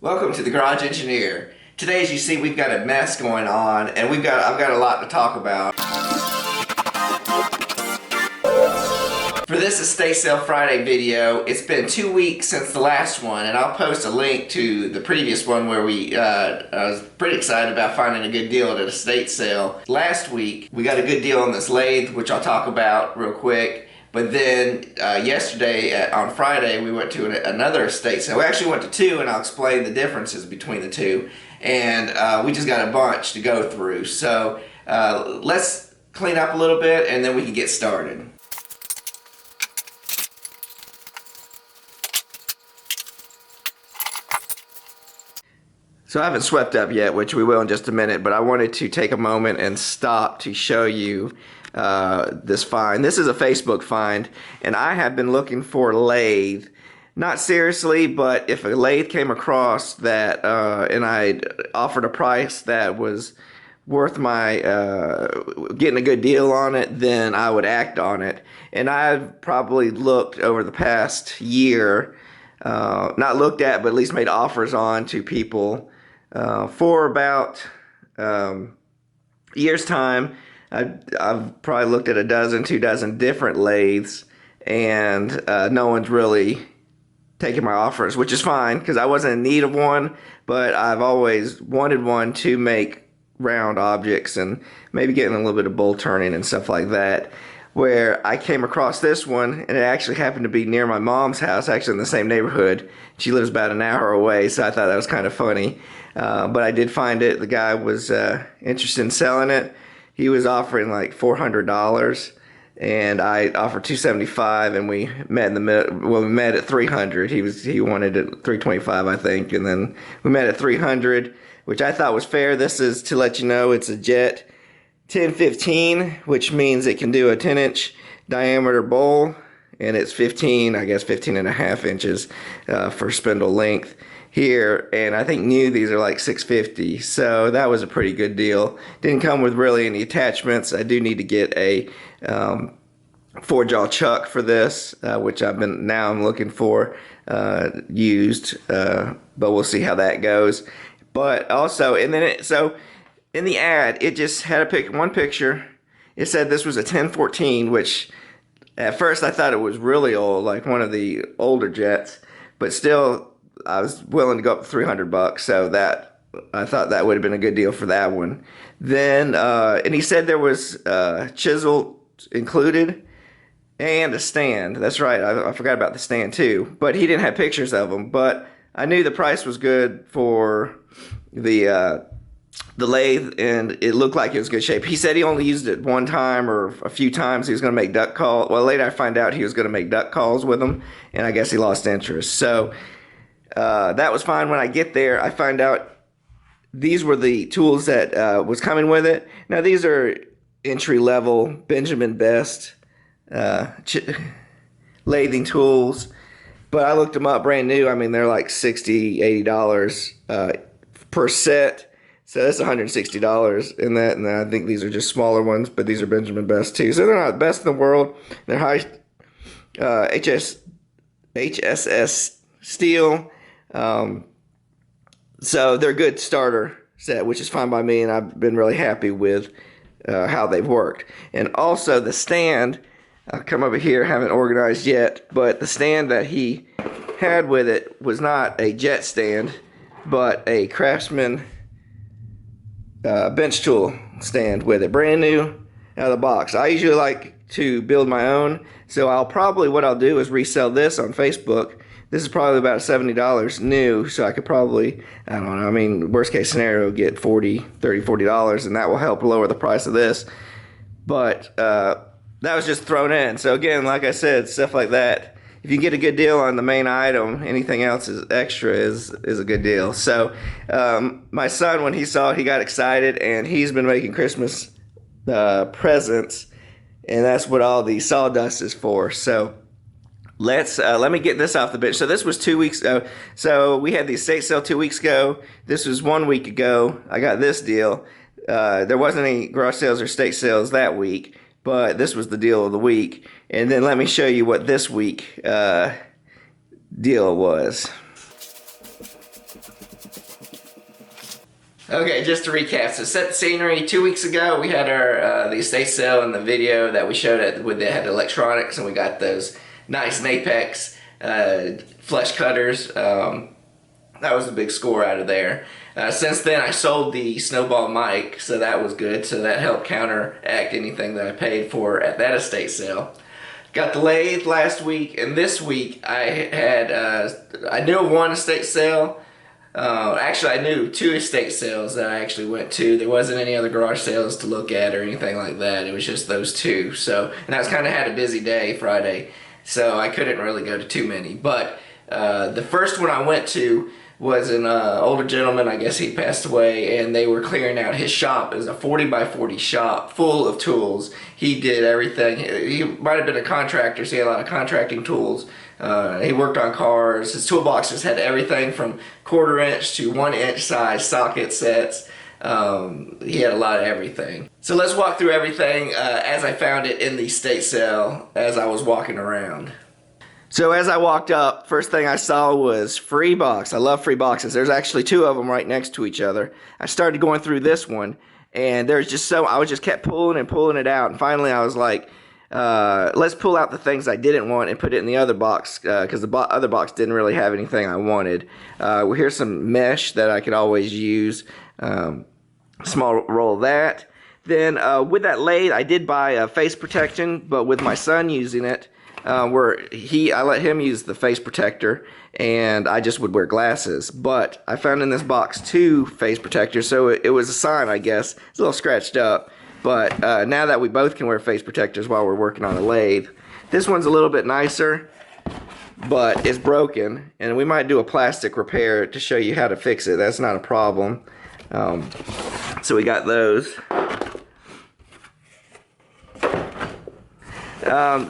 Welcome to the Garage Engineer. Today, as you see, we've got a mess going on, and I've got a lot to talk about. For this Estate Sale Friday video, it's been 2 weeks since the last one, and I'll post a link to the previous one where I was pretty excited about finding a good deal at an estate sale. Last week, we got a good deal on this lathe, which I'll talk about real quick. But then yesterday, on Friday, we went to another estate sale. We actually went to two, and I'll explain the differences between the two. And we just got a bunch to go through. So let's clean up a little bit, and then we can get started. So I haven't swept up yet, which we will in just a minute, but I wanted to take a moment and stop to show you this find. This is a Facebook find, and I have been looking for a lathe. Not seriously, but if a lathe came across that and I offered a price that was worth my getting a good deal on it, then I would act on it. And I've probably looked over the past year, not looked at, but at least made offers on to people for about year's time. I've probably looked at 2 dozen different lathes, and no one's really taken my offers, which is fine because I wasn't in need of one, but I've always wanted one to make round objects and maybe getting a little bit of bowl turning and stuff like that. Where I came across this one, and it actually happened to be near my mom's house, actually in the same neighborhood. She lives about an hour away, so I thought that was kind of funny. But I did find it. The guy was interested in selling it. He was offering like $400, and I offered $275, and we met in the middle. Well, we met at $300. He wanted it $325, I think, and then we met at $300, which I thought was fair. This is, to let you know, it's a Jet 1015, which means it can do a 10-inch diameter bowl, and it's 15 and a half inches for spindle length here, and I think new these are like $650, so that was a pretty good deal. Didn't come with really any attachments. I do need to get a 4-jaw chuck for this, which I'm looking for used, but we'll see how that goes. But also, and then so in the ad, it just had one picture. It said this was a 1014, which at first I thought it was really old, like one of the older Jets, but still I was willing to go up to $300, so that I thought that would have been a good deal for that one. Then, and he said there was chisel included and a stand. That's right, I forgot about the stand too, but he didn't have pictures of them. But I knew the price was good for the lathe, and it looked like it was good shape. He said he only used it one time or a few times. He was going to make duck calls. Well, later I find out he was going to make duck calls with them, and I guess he lost interest. So that was fine. When I get there, I find out these were the tools that was coming with it. Now, these are entry-level Benjamin Best lathing tools, but I looked them up brand new. I mean, they're like $60, $80 per set. So that's $160 in that, and then I think these are just smaller ones, but these are Benjamin Best too. So they're not the best in the world. They're high HSS steel. So they're a good starter set, which is fine by me, and I've been really happy with how they've worked. And also the stand, I'll come over here, haven't organized yet, but the stand that he had with it was not a Jet stand, but a Craftsman bench tool stand with it, brand new out of the box. I usually like to build my own, so what I'll do is resell this on Facebook. This is probably about $70 new, so I could probably, I don't know, I mean, worst case scenario, get $40, and that will help lower the price of this. But that was just thrown in. So again, like I said, stuff like that, if you get a good deal on the main item, anything else is extra is a good deal. So my son, when he saw it, he got excited, and he's been making Christmas presents, and that's what all the sawdust is for. So let me get this off the bench. So this was 2 weeks ago. So we had the estate sale 2 weeks ago. This was 1 week ago. I got this deal. There wasn't any garage sales or estate sales that week, but this was the deal of the week. And then let me show you what this week deal was. Okay, just to recap, so set the scenery. 2 weeks ago, we had our the estate sale and the video that we showed it with that had electronics, and we got those nice Napex flush cutters. That was a big score out of there. Since then, I sold the Snowball mic, so that was good. So that helped counteract anything that I paid for at that estate sale. Got the lathe last week, and this week I had I knew of one estate sale. Actually, I knew 2 estate sales that I actually went to. There wasn't any other garage sales to look at or anything like that. It was just those 2. So, and I was kind of had a busy day Friday, so I couldn't really go to too many. But the first one I went to was an older gentleman. I guess he passed away, and they were clearing out his shop. It was a 40 by 40 shop full of tools. He did everything. He might have been a contractor, so he had a lot of contracting tools. He worked on cars. His toolboxes had everything from 1/4 inch to 1 inch size socket sets. He had a lot of everything. So let's walk through everything as I found it in the estate sale as I was walking around. So as I walked up, first thing I saw was free box. I love free boxes. There's actually 2 of them right next to each other. I started going through this one, and there's just so I was just kept pulling and pulling it out, and finally I was like, let's pull out the things I didn't want and put it in the other box, because the other box didn't really have anything I wanted. Well, here's some mesh that I could always use. Small roll of that. Then with that lathe, I did buy a face protection, but with my son using it, I let him use the face protector, and I just would wear glasses. But I found in this box 2 face protectors, so it was a sign, I guess. It's a little scratched up, but now that we both can wear face protectors while we're working on a lathe. This one's a little bit nicer, but it's broken, and we might do a plastic repair to show you how to fix it. That's not a problem. So we got those.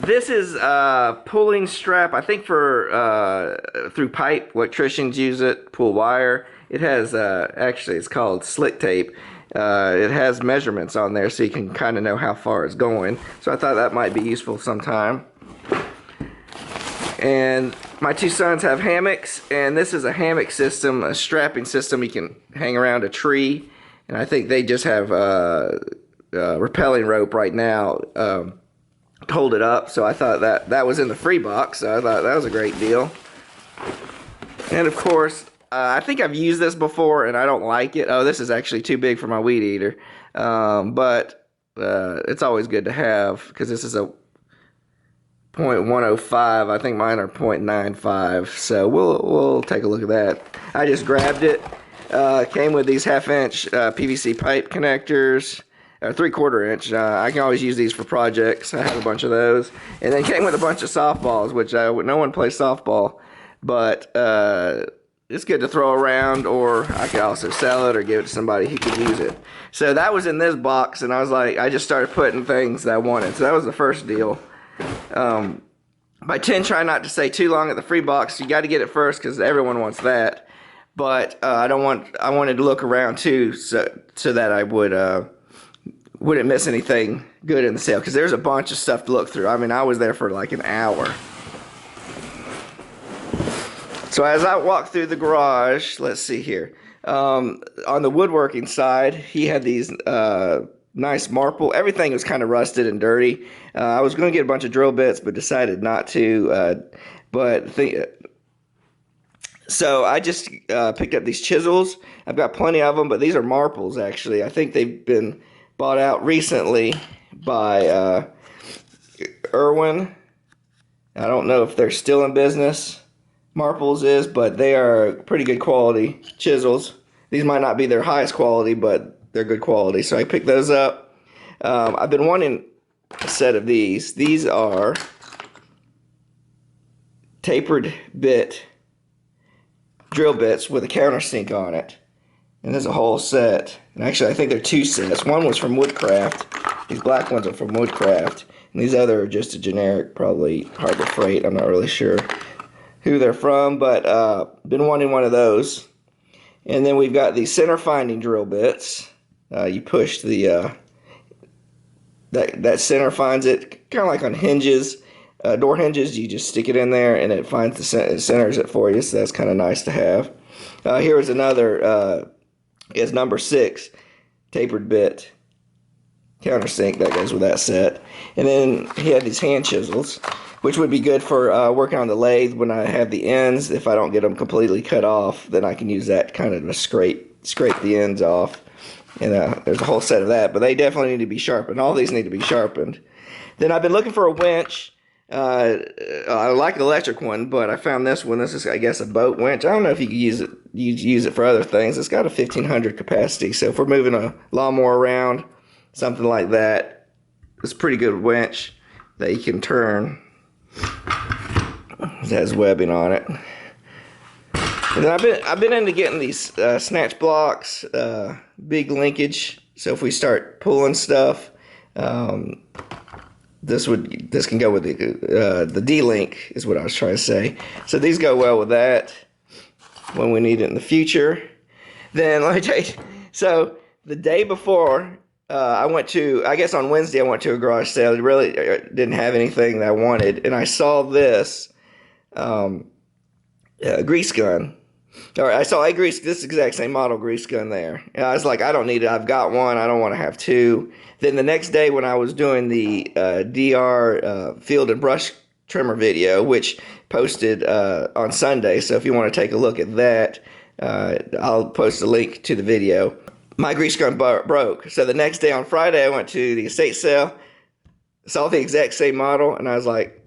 This is a pulling strap, I think for through pipe. Electricians use it, pull wire. It has, actually it's called slick tape. It has measurements on there so you can kind of know how far it's going. So I thought that might be useful sometime. And my 2 sons have hammocks, and this is a hammock system, a strapping system you can hang around a tree. And I think they just have rappelling rope right now. Hold it up, so I thought that was in the free box, so I thought that was a great deal. And of course, I think I've used this before and I don't like it. Oh, this is actually too big for my weed eater, but it's always good to have, because this is a 0.105. I think mine are 0.95, so we'll take a look at that. I just grabbed it. Came with these 1/2 inch PVC pipe connectors. 3/4 inch. I can always use these for projects. I have a bunch of those. And then came with a bunch of softballs, which no one plays softball, but it's good to throw around, or I could also sell it or give it to somebody who could use it. So that was in this box, and I was like, I just started putting things that I wanted. So that was the first deal. I tend try not to stay too long at the free box. You got to get it first because everyone wants that. But I wanted to look around too, so that I wouldn't miss anything good in the sale, because there's a bunch of stuff to look through. I mean, I was there for like an hour. So as I walked through the garage, let's see here. On the woodworking side, he had these nice marble. Everything was kind of rusted and dirty. I was going to get a bunch of drill bits, but decided not to. So I just picked up these chisels. I've got plenty of them, but these are marbles actually. I think they've been bought out recently by Irwin. I don't know if they're still in business. Marples is, but they are pretty good quality chisels. These might not be their highest quality, but they're good quality. So I picked those up. I've been wanting a set of these. These are tapered bit drill bits with a countersink on it. And there's a whole set. And actually, I think they're 2 sets. One was from Woodcraft. These black ones are from Woodcraft. And these other are just a generic, probably Harbor Freight. I'm not really sure who they're from, but been wanting one of those. And then we've got these center finding drill bits. You push the that center finds it, kind of like on hinges, door hinges. You just stick it in there and it finds it centers it for you. So that's kind of nice to have. Here is another is number 6 tapered bit countersink that goes with that set. And then he had these hand chisels, which would be good for working on the lathe when I have the ends. If I don't get them completely cut off, then I can use that kind of to scrape the ends off. And there's a whole set of that, but they definitely need to be sharpened. All these need to be sharpened. Then I've been looking for a winch. I like the electric one, but I found this one. This is, I guess, a boat winch. I don't know if you could use it for other things. It's got a 1500 capacity, so if we're moving a lawnmower around, something like that, it's a pretty good winch that you can turn. It has webbing on it. And then I've been into getting these snatch blocks, big linkage. So if we start pulling stuff, this can go with the D-link is what I was trying to say. So these go well with that when we need it in the future. Then let me tell you, so the day before I guess on Wednesday I went to a garage sale. It really didn't have anything that I wanted, and I saw this grease gun. Or I saw this exact same model grease gun there. And I was like, I don't need it. I've got one. I don't want to have two. Then the next day when I was doing the DR field and brush trimmer video, which posted on Sunday, so if you want to take a look at that, I'll post a link to the video. My grease gun broke. So the next day on Friday, I went to the estate sale, saw the exact same model, and I was like,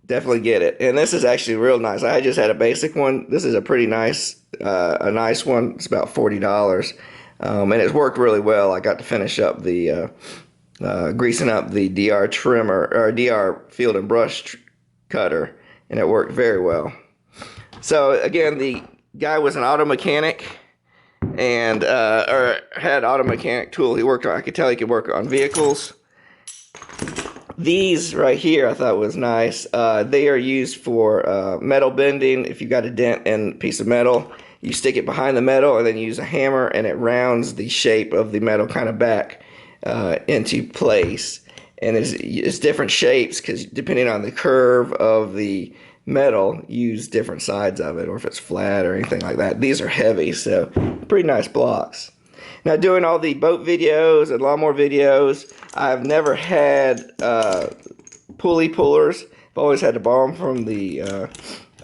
definitely get it. And this is actually real nice. I just had a basic one. This is a pretty nice, a nice one. It's about $40, and it's worked really well. I got to finish up the greasing up the DR trimmer or DR field and brush cutter, and it worked very well. So again, the guy was an auto mechanic and or had auto mechanic tool he worked on. I could tell he could work on vehicles. These right here I thought was nice. They are used for metal bending. If you've got a dent in a piece of metal, you stick it behind the metal and then you use a hammer and it rounds the shape of the metal kind of back into place. And it's different shapes because depending on the curve of the metal, use different sides of it, or if it's flat or anything like that. These are heavy, so pretty nice blocks. Now, doing all the boat videos and lawnmower videos, I've never had pulley pullers. I've always had to borrow them from the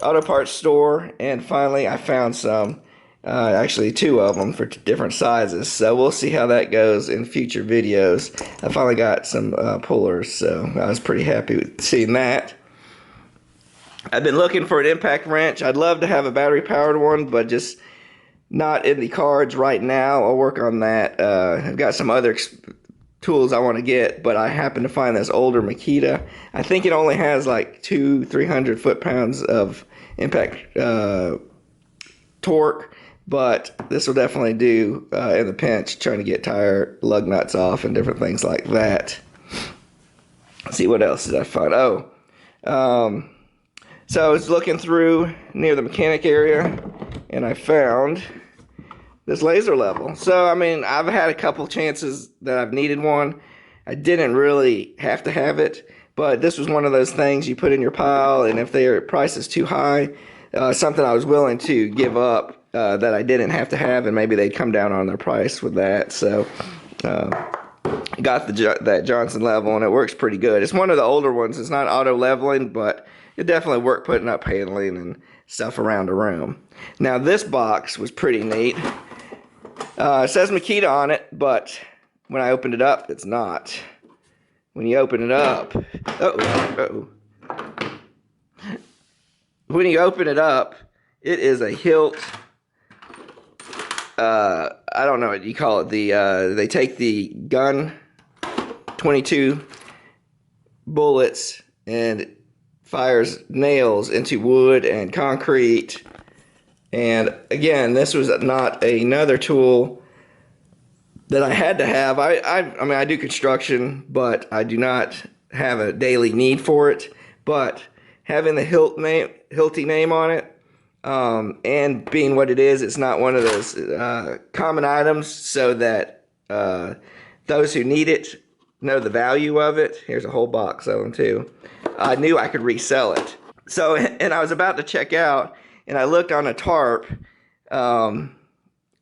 auto parts store, and finally I found some, actually 2 of them for different sizes. So we'll see how that goes in future videos. I finally got some pullers, so I was pretty happy with seeing that. I've been looking for an impact wrench. I'd love to have a battery-powered one, but just not in the cards right now. I'll work on that. I've got some other tools I want to get, but I happen to find this older Makita. I think it only has like 200-300 foot-pounds of impact torque, but this will definitely do in the pinch, trying to get tire lug nuts off and different things like that. Let's see, what else did I find? So I was looking through near the mechanic area, and I found this laser level. So, I mean, I've had a couple chances that I've needed one. I didn't really have to have it, but this was one of those things you put in your pile, and if their price is too high, something I was willing to give up that I didn't have to have, and maybe they'd come down on their price with that. So, got that Johnson level, and it works pretty good. It's one of the older ones. It's not auto leveling, but it definitely worked putting up paneling and stuff around the room. Now this box was pretty neat. It says Makita on it, but when I opened it up, it's not. When you open it up, when you open it up, it is a hilt. I don't know what you call it. They take the gun, 22 bullets, and fires nails into wood and concrete. And again, this was not another tool that I had to have. I mean, I do construction, but I do not have a daily need for it. But having the Hilti name on it, and being what it is, it's not one of those common items, so that those who need it know the value of it. Here's a whole box of them too. I knew I could resell it. So, and I was about to check out, and I looked on a tarp, and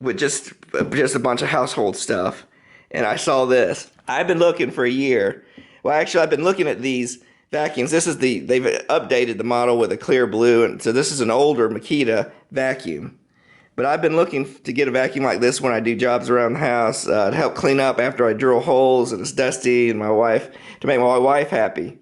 with just a bunch of household stuff, and I saw this. I've been looking for a year. Well, actually, I've been looking at these vacuums. They've updated the model with a clear blue, and so this is an older Makita vacuum. But I've been looking to get a vacuum like this when I do jobs around the house to help clean up after I drill holes and it's dusty, and to make my wife happy.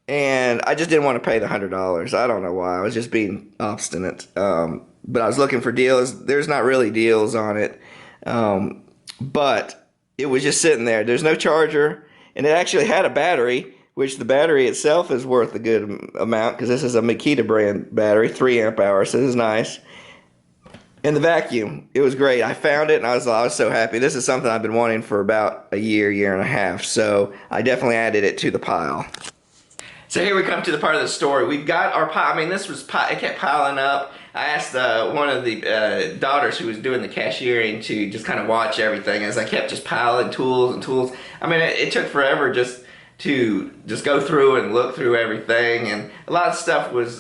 And I just didn't want to pay the $100. I don't know why. I was just being obstinate. But I was looking for deals. There's not really deals on it. But it was just sitting there. There's no charger. And it actually had a battery, which the battery itself is worth a good amount because this is a Makita brand battery, 3 amp hours. So this is nice. And the vacuum, it was great. I found it and I was so happy. This is something I've been wanting for about a year and a half. So I definitely added it to the pile. So here we come to the part of the story. We've got our pile. I mean, it kept piling up. I asked one of the daughters who was doing the cashiering to just kind of watch everything as I kept just piling tools and tools. I mean, it took forever just to go through and look through everything. And a lot of stuff was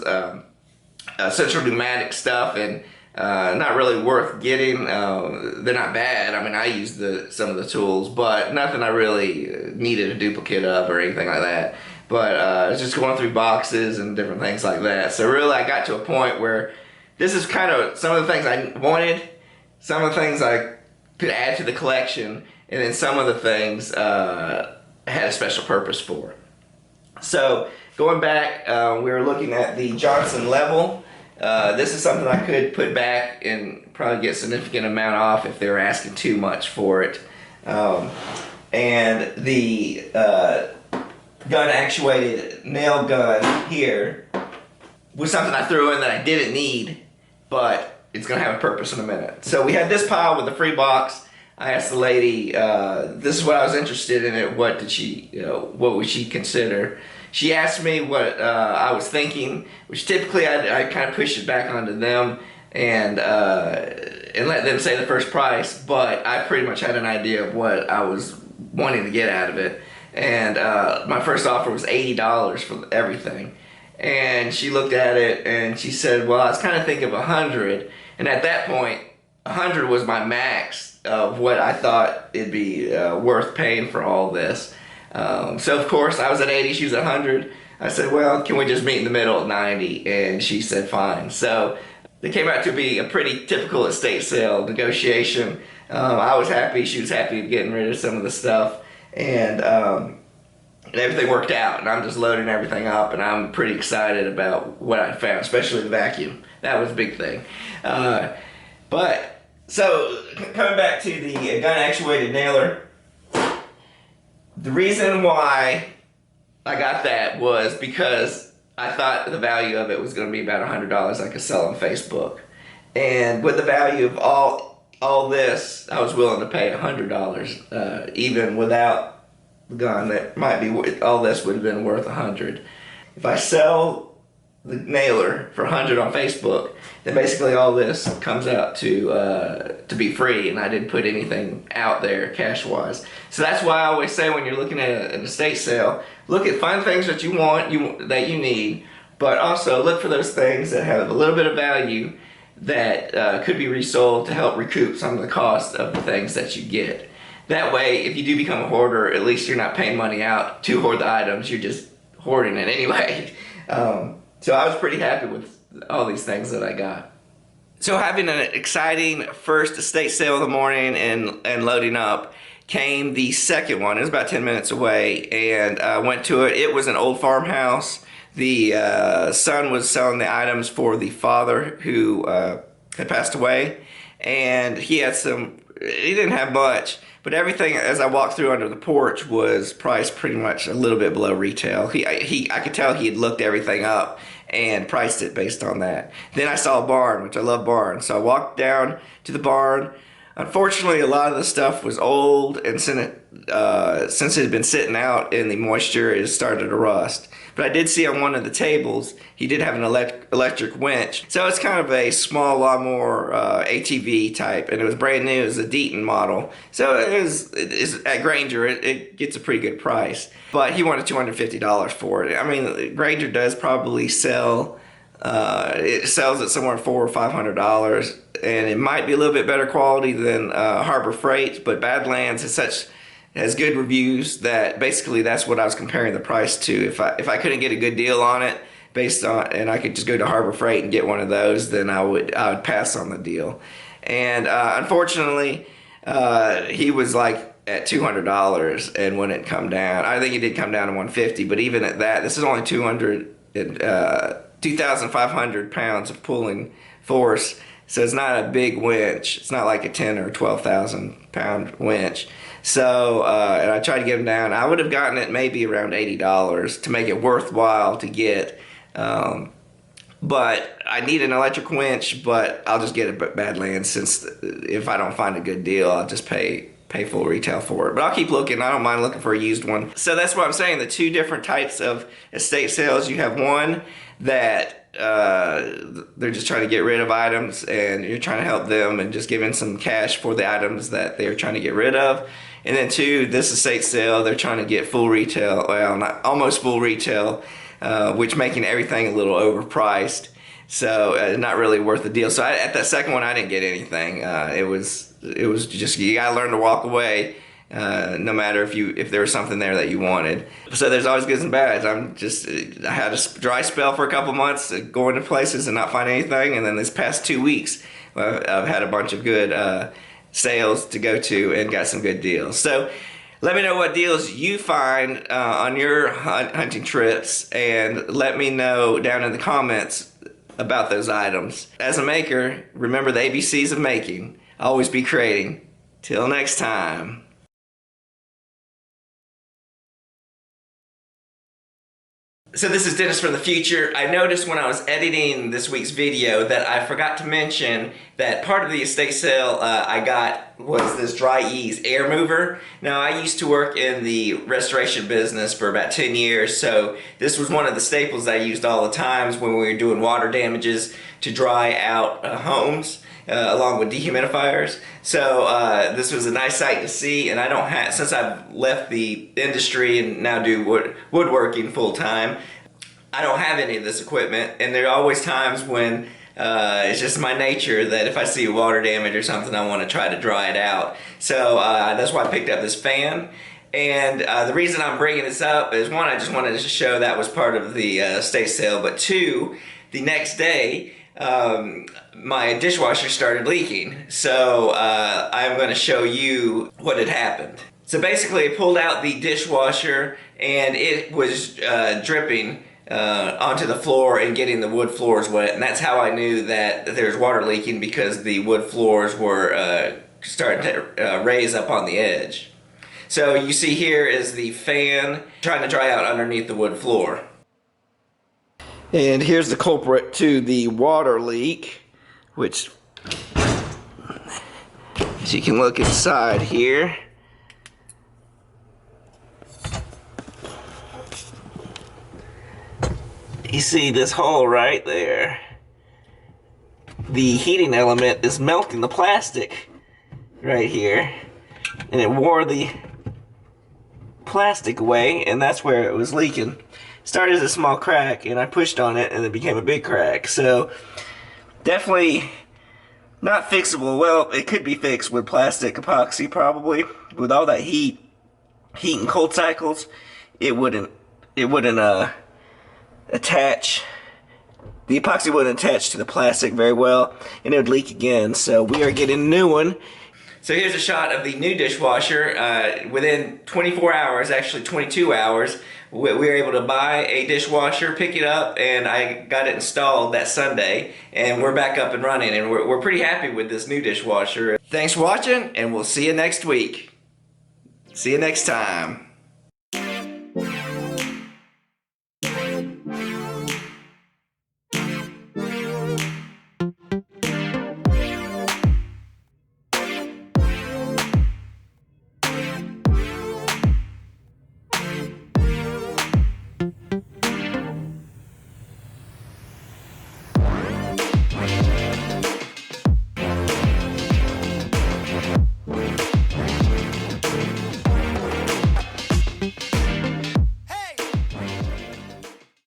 central pneumatic stuff and not really worth getting. They're not bad. I mean, I used some of the tools, but nothing I really needed a duplicate of or anything like that. But I was just going through boxes and different things like that. So really I got to a point where this is kind of some of the things I wanted, some of the things I could add to the collection, and then some of the things had a special purpose for it. So going back, we were looking at the Johnson level. This is something I could put back and probably get a significant amount off if they were asking too much for it. And the gun actuated nail gun here was something I threw in that I didn't need, but it's gonna have a purpose in a minute. So we had this pile with the free box. I asked the lady, this is what I was interested in it, what would she consider? She asked me what I was thinking, which typically I kind of push it back onto them and let them say the first price, but I pretty much had an idea of what I was wanting to get out of it. And my first offer was $80 for everything. And she looked at it and she said, well, I was kind of thinking of 100. And at that point, 100 was my max of what I thought it'd be worth paying for all this. So of course I was at 80, she was at 100. I said, well, can we just meet in the middle at 90? And she said, fine. So it came out to be a pretty typical estate sale negotiation. I was happy, she was happy getting rid of some of the stuff. And everything worked out, and I'm just loading everything up, and I'm pretty excited about what I found, especially the vacuum. That was a big thing. So coming back to the gun actuated nailer, the reason why I got that was because I thought the value of it was going to be about $100 I could sell on Facebook. And with the value of all this, I was willing to pay $100, even without the gun. That might be all this would have been worth $100. If I sell the nailer for $100 on Facebook, then basically all this comes out to be free, and I didn't put anything out there cash-wise. So that's why I always say when you're looking at an estate sale, find things that you want, that you need, but also look for those things that have a little bit of value that could be resold to help recoup some of the cost of the things that you get. That way, if you do become a hoarder, at least you're not paying money out to hoard the items, you're just hoarding it anyway. So I was pretty happy with all these things that I got. So having an exciting first estate sale of the morning and loading up, came the second one. It was about 10 minutes away, and I went to it. It was an old farmhouse. The son was selling the items for the father who had passed away, and he didn't have much, but everything as I walked through under the porch was priced pretty much a little bit below retail. I could tell he had looked everything up and priced it based on that. Then I saw a barn, which I love barns, so I walked down to the barn. Unfortunately, a lot of the stuff was old, and since it had been sitting out in the moisture, it started to rust. But I did see on one of the tables, he did have an electric winch. So it's kind of a small lawnmower ATV type, and it was brand new. It was a Deaton model. So it's at Grainger, it gets a pretty good price. But he wanted $250 for it. I mean, Grainger does probably sell, it sells at somewhere $400 or $500. and it might be a little bit better quality than Harbor Freight, but Badlands has good reviews that basically that's what I was comparing the price to. If I couldn't get a good deal on it based on, and I could just go to Harbor Freight and get one of those, then I would pass on the deal. And unfortunately, he was like at $200 and wouldn't come down. I think he did come down to 150, but even at that, this is only 2,500 pounds of pulling force. So it's not a big winch. It's not like a 10 or 12,000 pound winch. So, and I tried to get him down. I would have gotten it maybe around $80 to make it worthwhile to get. But I need an electric winch, but I'll just get it at Badlands, since if I don't find a good deal, I'll just pay full retail for it. But I'll keep looking. I don't mind looking for a used one. So that's what I'm saying. The two different types of estate sales. You have one that they're just trying to get rid of items, and you're trying to help them and just giving some cash for the items that they're trying to get rid of. And then two, this estate sale, they're trying to get full retail, well, not almost full retail, which making everything a little overpriced. So not really worth the deal. So at that second one, I didn't get anything. It was just, you gotta learn to walk away, no matter if there was something there that you wanted. So there's always goods and bads. I had a dry spell for a couple months, going to places and not find anything, and then this past 2 weeks, I've had a bunch of good sales to go to and got some good deals. So let me know what deals you find on your hunting trips, and let me know down in the comments about those items. As a maker, remember the ABCs of making. Always be creating. Till next time. So this is Dennis from the future. I noticed when I was editing this week's video that I forgot to mention that part of the estate sale I got was this Dry Ease air mover. Now, I used to work in the restoration business for about 10 years, so this was one of the staples I used all the times when we were doing water damages to dry out homes. Along with dehumidifiers. So this was a nice sight to see, and I don't have, since I've left the industry and now do woodworking full time, I don't have any of this equipment, and there are always times when it's just my nature that if I see water damage or something, I want to try to dry it out. So that's why I picked up this fan. And the reason I'm bringing this up is, one, I just wanted to show that was part of the estate sale, but two, the next day, my dishwasher started leaking. So I'm going to show you what had happened. So basically, I pulled out the dishwasher and it was dripping onto the floor and getting the wood floors wet, and that's how I knew that there was water leaking, because the wood floors were starting to raise up on the edge. So you see here is the fan trying to dry out underneath the wood floor. And here's the culprit to the water leak, which, as you can look inside here, you see this hole right there. The heating element is melting the plastic right here, and it wore the plastic away, and that's where it was leaking. Started as a small crack, and I pushed on it and it became a big crack. So definitely not fixable. Well, it could be fixed with plastic epoxy, probably. With all that heat and cold cycles, it wouldn't attach. The epoxy wouldn't attach to the plastic very well, and it would leak again. So we are getting a new one. So here's a shot of the new dishwasher. Within 24 hours, actually 22 hours, we were able to buy a dishwasher, pick it up, and I got it installed that Sunday, and we're back up and running, and we're pretty happy with this new dishwasher. Thanks for watching, and we'll see you next week. See you next time.